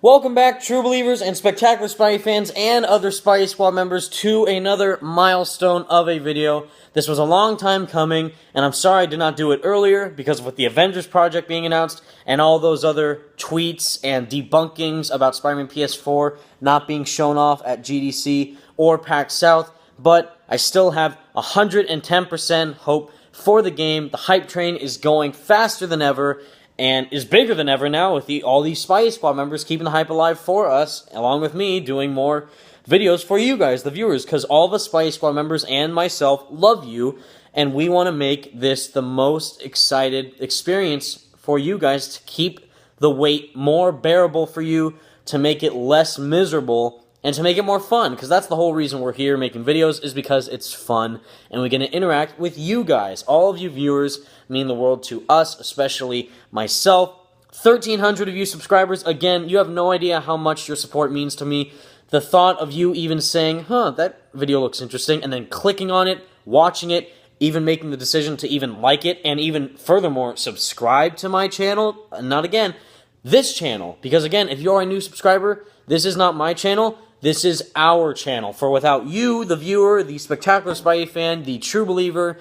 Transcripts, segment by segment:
Welcome back, true believers and spectacular Spidey fans and other Spidey Squad members, to another milestone of a video. This was a long time coming, and I'm sorry I did not do it earlier because of with the Avengers project being announced and all those other tweets and debunkings about Spider-Man PS4 not being shown off at GDC or PAX South, but I still have 110% hope for the game. The hype train is going faster than ever, and is bigger than ever now with all these Spidey Squad members keeping the hype alive for us, along with me doing more videos for you guys, the viewers, because all of us Spidey Squad members and myself love you, and we want to make this the most excited experience for you guys to keep the wait more bearable for you, to make it less miserable, and to make it more fun, because that's the whole reason we're here making videos, is because it's fun, and we're going to interact with you guys. All of you viewers mean the world to us, especially myself. 1,300 of you subscribers. Again, you have no idea how much your support means to me. The thought of you even saying, that video looks interesting, and then clicking on it, watching it, even making the decision to even like it, and even furthermore, subscribe to my channel, not again, this channel. Because again, if you're a new subscriber, this is not my channel. This is our channel. For without you, the viewer, the spectacular Spidey fan, the true believer,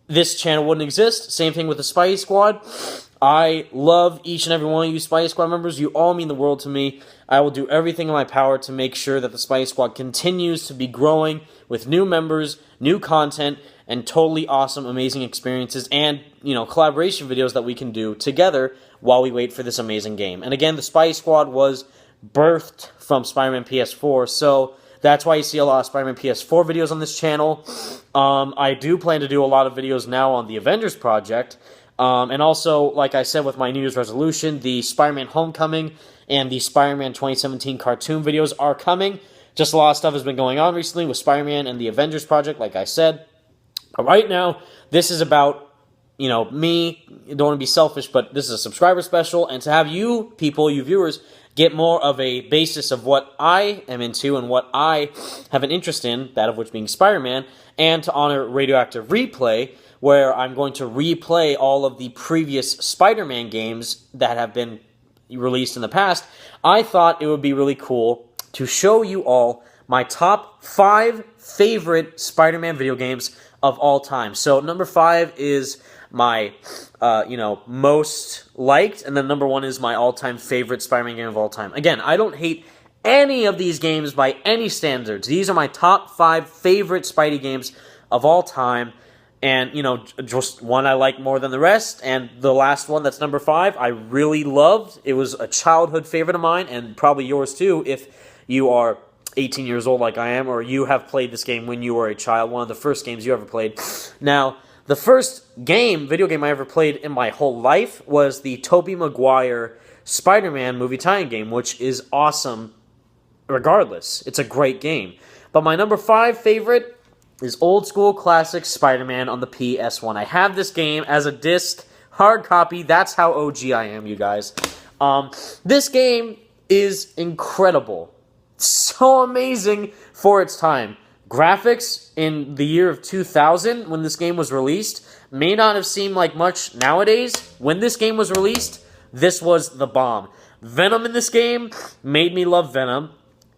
this channel wouldn't exist. Same thing with the Spidey Squad. I love each and every one of you Spidey Squad members. You all mean the world to me. I will do everything in my power to make sure that the Spidey Squad continues to be growing with new members, new content, and totally awesome, amazing experiences and, collaboration videos that we can do together while we wait for this amazing game. And again, the Spidey Squad was birthed from Spider-Man PS4, so that's why you see a lot of Spider-Man PS4 videos on this channel. I do plan to do a lot of videos now on the Avengers project, and also, like I said with my New Year's resolution, the Spider-Man Homecoming and the Spider-Man 2017 cartoon videos are coming. Just a lot of stuff has been going on recently with Spider-Man and the Avengers project, like I said. But right now, this is about, me. I don't want to be selfish, but this is a subscriber special, and to have you people, you viewers, get more of a basis of what I am into and what I have an interest in, that of which being Spider-Man, and to honor Radioactive Replay, where I'm going to replay all of the previous Spider-Man games that have been released in the past. I thought it would be really cool to show you all my top 5 favorite Spider-Man video games of all time. So number 5 is my, most liked, and then number 1 is my all-time favorite Spider-Man game of all time. Again, I don't hate any of these games by any standards. These are my top 5 favorite Spidey games of all time, and, just one I like more than the rest, and the last one, that's number 5, I really loved. It was a childhood favorite of mine, and probably yours too, if you are 18 years old like I am, or you have played this game when you were a child, one of the first games you ever played. Now, the first video game I ever played in my whole life was the Tobey Maguire Spider-Man movie tie-in game, which is awesome regardless. It's a great game. But my number 5 favorite is old school classic Spider-Man on the PS1. I have this game as a disc, hard copy. That's how OG I am, you guys. This game is incredible. So amazing for its time. Graphics in the year of 2000, when this game was released, may not have seemed like much nowadays. When this game was released, this was the bomb. Venom in this game made me love Venom.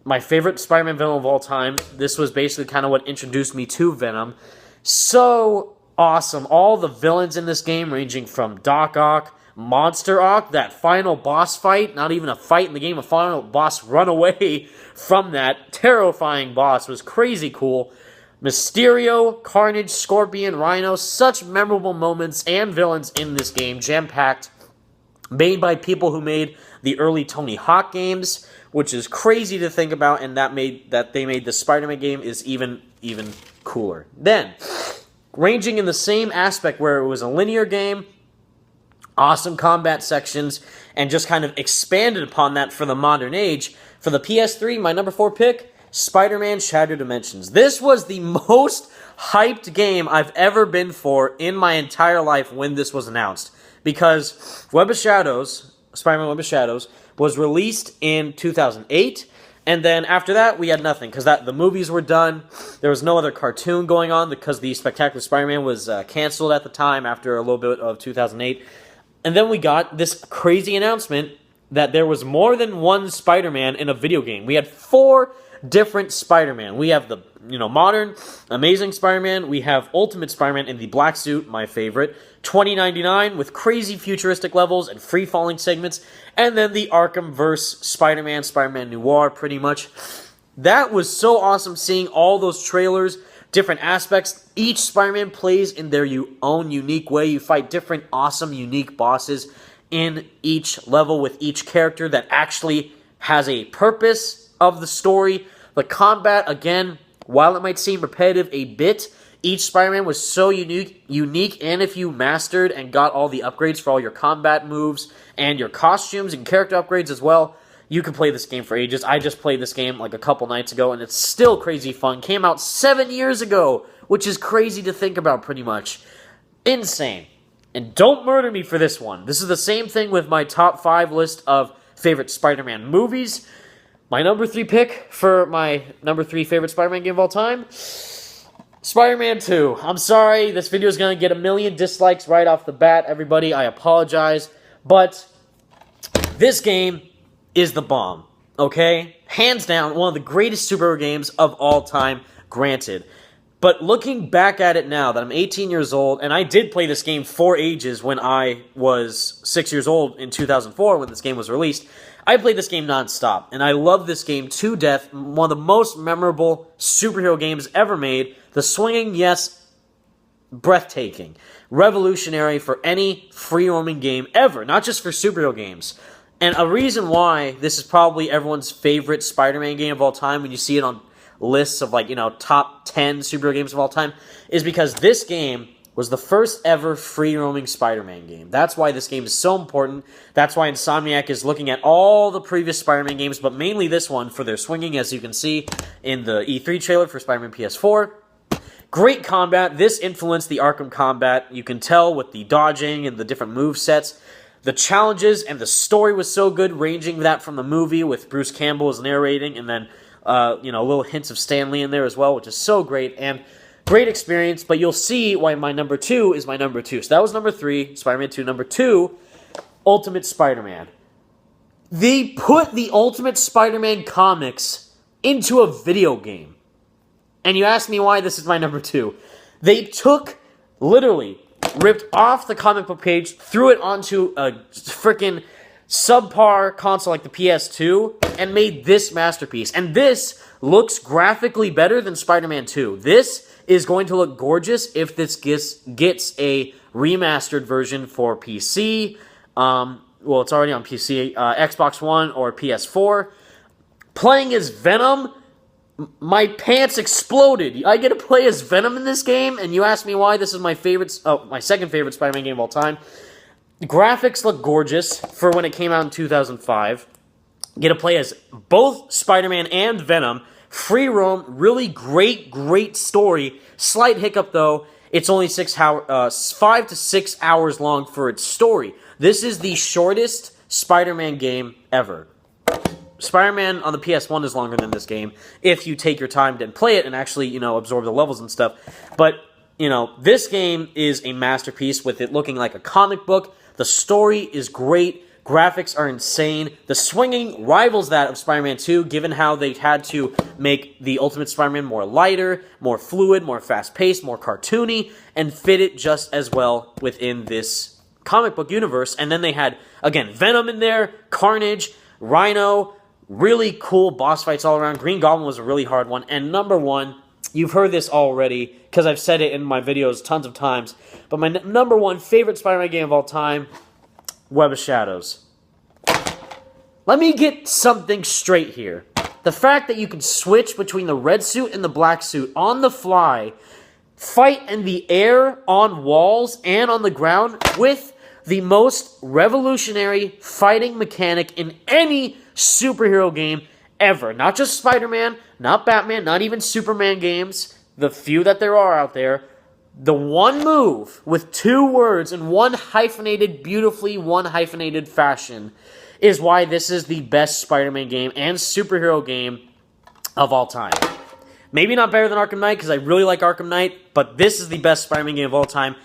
My favorite Spider-Man villain of all time. This was basically kind of what introduced me to Venom. So awesome. All the villains in this game, ranging from Doc Ock, Monster Ock, that final boss fight, not even a fight in the game, a final boss run away from that terrifying boss, was crazy cool. Mysterio, Carnage, Scorpion, Rhino, such memorable moments and villains in this game, jam-packed, made by people who made the early Tony Hawk games, which is crazy to think about, and that they made the Spider-Man game is even cooler. Then, ranging in the same aspect where it was a linear game, awesome combat sections, and just kind of expanded upon that for the modern age. For the PS3, my number 4 pick, Spider-Man Shattered Dimensions. This was the most hyped game I've ever been for in my entire life when this was announced. Because Web of Shadows, Spider-Man Web of Shadows, was released in 2008, and then after that, we had nothing, because the movies were done. There was no other cartoon going on, because the Spectacular Spider-Man was canceled at the time after a little bit of 2008. And then we got this crazy announcement that there was more than one Spider-Man in a video game. We had 4 different Spider-Man. We have the, modern, Amazing Spider-Man. We have Ultimate Spider-Man in the black suit, my favorite. 2099 with crazy futuristic levels and free-falling segments. And then the Arkhamverse Spider-Man, Spider-Man Noir, pretty much. That was so awesome seeing all those trailers, different aspects. Each Spider-Man plays in their own unique way. You fight different awesome, unique bosses in each level with each character that actually has a purpose of the story. The combat, again, while it might seem repetitive a bit, each Spider-Man was so unique, and if you mastered and got all the upgrades for all your combat moves and your costumes and character upgrades as well, you can play this game for ages. I just played this game like a couple nights ago, and it's still crazy fun. Came out 7 years ago, which is crazy to think about pretty much. Insane. And don't murder me for this one. This is the same thing with my top 5 list of favorite Spider-Man movies. My number 3 pick for my number 3 favorite Spider-Man game of all time, Spider-Man 2. I'm sorry, this video is going to get a million dislikes right off the bat, everybody. I apologize. But this game is the bomb, okay? Hands down, one of the greatest superhero games of all time, granted. But looking back at it now that I'm 18 years old, and I did play this game for ages when I was 6 years old in 2004 when this game was released, I played this game nonstop, and I love this game to death. One of the most memorable superhero games ever made. The swinging, yes, breathtaking. Revolutionary for any free-roaming game ever, not just for superhero games. And a reason why this is probably everyone's favorite Spider-Man game of all time when you see it on lists of, top 10 superhero games of all time, is because this game was the first ever free-roaming Spider-Man game. That's why this game is so important. That's why Insomniac is looking at all the previous Spider-Man games, but mainly this one for their swinging, as you can see in the E3 trailer for Spider-Man PS4. Great combat. This influenced the Arkham combat. You can tell with the dodging and the different move sets. The challenges and the story was so good, ranging that from the movie with Bruce Campbell as narrating, and then, little hints of Stan Lee in there as well, which is so great. And great experience, but you'll see why my number 2 is my number 2. So that was number 3, Spider-Man 2. Number 2, Ultimate Spider-Man. They put the Ultimate Spider-Man comics into a video game. And you ask me why this is my number 2. They literally ripped off the comic book page, threw it onto a freaking subpar console like the PS2, and made this masterpiece. And this looks graphically better than Spider-Man 2. This is going to look gorgeous if this gets a remastered version for PC. Well, it's already on PC, Xbox One, or PS4. Playing as Venom, my pants exploded. I get to play as Venom in this game, and you ask me why this is my second favorite Spider-Man game of all time. The graphics look gorgeous for when it came out in 2005. Get to play as both Spider-Man and Venom. Free roam, really great story. Slight hiccup though, it's only 5 to 6 hours long for its story. This is the shortest Spider-Man game ever. Spider-Man on the PS1 is longer than this game, if you take your time to play it and actually, absorb the levels and stuff. But, this game is a masterpiece with it looking like a comic book. The story is great. Graphics are insane. The swinging rivals that of Spider-Man 2, given how they had to make the Ultimate Spider-Man more lighter, more fluid, more fast-paced, more cartoony, and fit it just as well within this comic book universe. And then they had, again, Venom in there, Carnage, Rhino, really cool boss fights all around. Green Goblin was a really hard one. And number 1, you've heard this already, because I've said it in my videos tons of times, but my number 1 favorite Spider-Man game of all time, Web of Shadows. Let me get something straight here. The fact that you can switch between the red suit and the black suit on the fly, fight in the air, on walls, and on the ground with the most revolutionary fighting mechanic in any superhero game ever. Not just Spider-Man, not Batman, not even Superman games, the few that there are out there. The one move with 2 words in one hyphenated, beautifully one hyphenated fashion is why this is the best Spider-Man game and superhero game of all time. Maybe not better than Arkham Knight, because I really like Arkham Knight, but this is the best Spider-Man game of all time.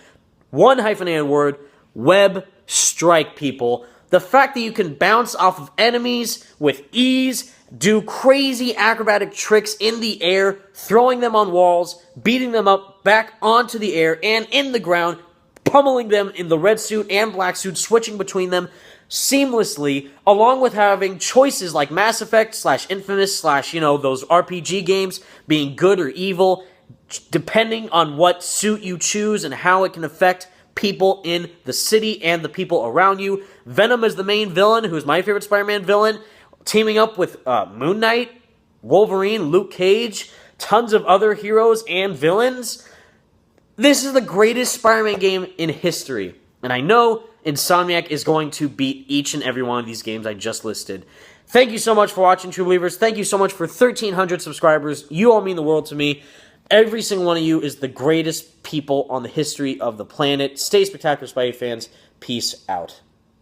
One hyphenated word, web strike, people. the fact that you can bounce off of enemies with ease, do crazy acrobatic tricks in the air, throwing them on walls, beating them up back onto the air and in the ground, pummeling them in the red suit and black suit, switching between them seamlessly, along with having choices like Mass Effect / Infamous / those RPG games being good or evil, depending on what suit you choose and how it can affect people in the city and the people around you. Venom is the main villain, who's my favorite Spider-Man villain, teaming up with Moon Knight, Wolverine, Luke Cage, tons of other heroes and villains. This is the greatest Spider-Man game in history, and I know Insomniac is going to beat each and every one of these games I just listed. Thank you so much for watching, True Believers. Thank you so much for 1,300 subscribers. You all mean the world to me. Every single one of you is the greatest people on the history of the planet. Stay spectacular, Spidey fans. Peace out.